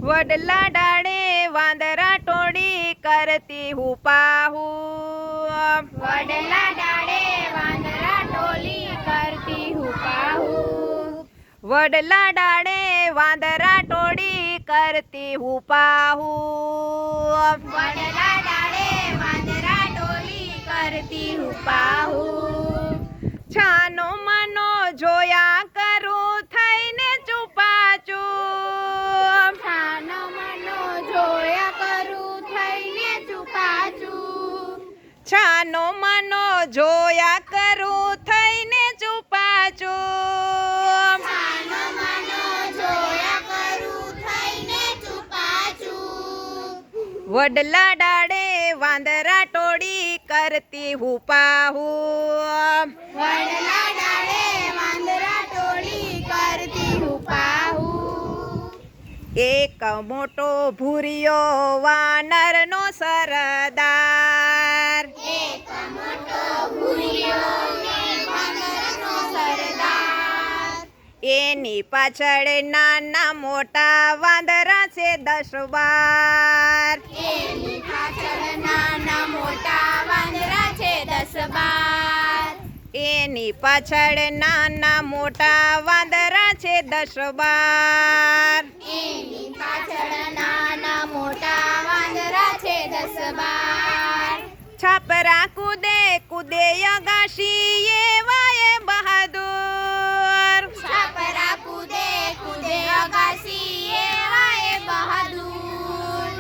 વડલા ડાળે વાંદરા ટોળી કરતી હુપાહુ. વડલા ડાળે વાંદરા ટોળી કરતી હુપાહુ. વડલા ડાળે વાંદરા ટોળી કરતી હુપાહુ. વડલા ડાળે વાંદરા ટોળી કરતી હુપાહુ. છાનો માનો જોયા કરું થઈને ચૂપાચૂપ. છાનો માનો જોયા કરું થઈને ચૂપાચૂપ. છાનો માનો જોયા કરું થઈને ચૂપાચૂપ. છાનો માનો જોયા કરું થઈને ચૂપાચૂપ. વડલા ડાળે વાંદરા ટોળી કરતી હુપાહુ. વડલા ડાળે વાંદરા ટોળી કરતી હુપાહુ. એક મોટો ભૂરિયો વાનરનો સરદાર. એક મોટો ભૂરિયો વાનરનો સરદાર. એની પાછળ નાના મોટા વાંદરા છે 10-12. એની પાછળ નાના મોટા વાંદરા છે 10-12. એની પાછળ નાના મોટા વાંદરા છે 10-12. એની પાછળ નાના મોટા વાંદરા છે 10-12. છાપરા કૂદે કૂદે અગાશી એવા એ બહાદુર. છાપરા કૂદે કૂદે અગાસી એવા એ બહાદુર.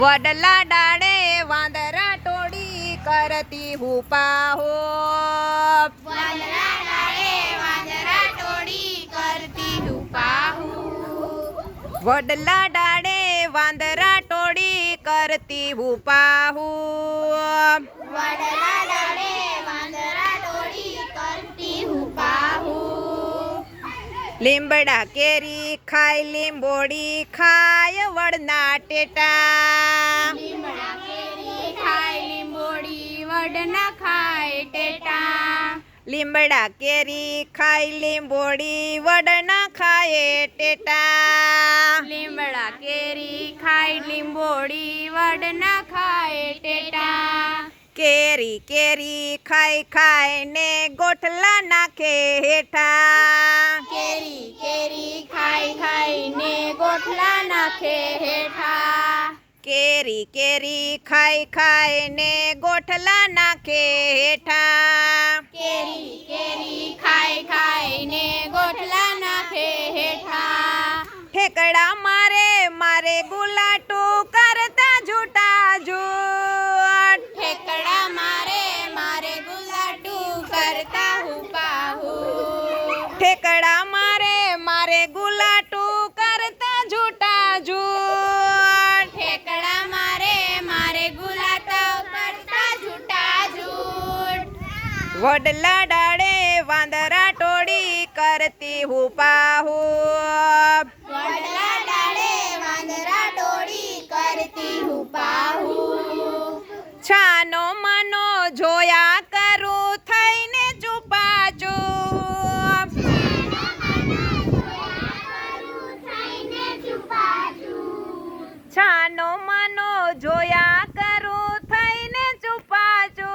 વડલા ડાળે વાંદરા ટોળી કરતી હુપાહુ. વડલા ડાળે વાંદરા ટોળી કરતી હુપાહુ. વડલા ડાળે વાંદરા ટોળી કરતી હુપાહુ. વડલા ડાળે વાંદરા ટોળી કરતી હુપાહુ. લીમડા કેરી ખાય લીંબોડી ખાય વડના ટેટા. લીમડા કેરી ખાય લીંબોડી વડના ખાય ટેટા. લીમડા કેરી ખાય લીંબોડી વડના ખાય ટેટા. લીમડા કેરી ખાય લીંબોડી વડના ખાય ટેટા. કેરી કેરી ખાય ખાય ને ગોઠલા નાખે હેઠા. કેરી કેરી ખાય ખાઈને ગોઠલા નાખે હેઠા. કેરી કેરી ખાય ખાય ને ગોઠલા નાખે હેઠા. કેરી કેરી ખાય ખાઈને ગોઠલા નાખે હેઠા. ઠેકડા મારે મારે ગુલાટું કરતા જૂટા જૂટ. ઠેકડા મારે મારે ગુલાટું કરતા હુપાહુ. ઠેકડા મારે મારે ગુલાટું કરતા જૂટા જૂટ. ઠેકડા મારે મારે ગુલાટો કરતા જૂટા જૂટ. વડલા ડાળે વાંદરા ટોળી કરતી હુપાહુ. વડલા ડાળે વાંદરા ટોળી કરતી હુપાહુ. છાનો માનો જોયા કરું થઈને ચૂપાચૂપ. છાનો માનો જોયા કરું થઈને ચૂપાચૂપ.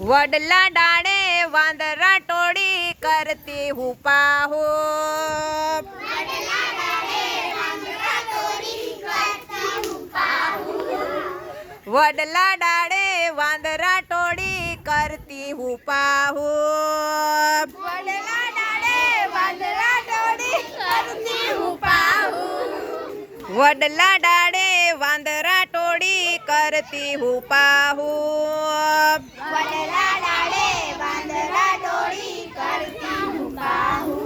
વડલા ડાળે વાંદરા ટોળી કરતી હુપાહુ. વડલા ડાળે વાંદરા ટોળી કરતી હુપાહુ. વડલા ડાળે વાંદરા ટોળી કરતી હુપાહુ. વડલા ડાળે વાંદરા ટોળી કરતી હુપાહુ. વડલા ડાળે વાંદરા ટોળી કરતી હુપાહુ. વડલા ડાળે વાંદરા ટોળી કરતી હુપાહુ.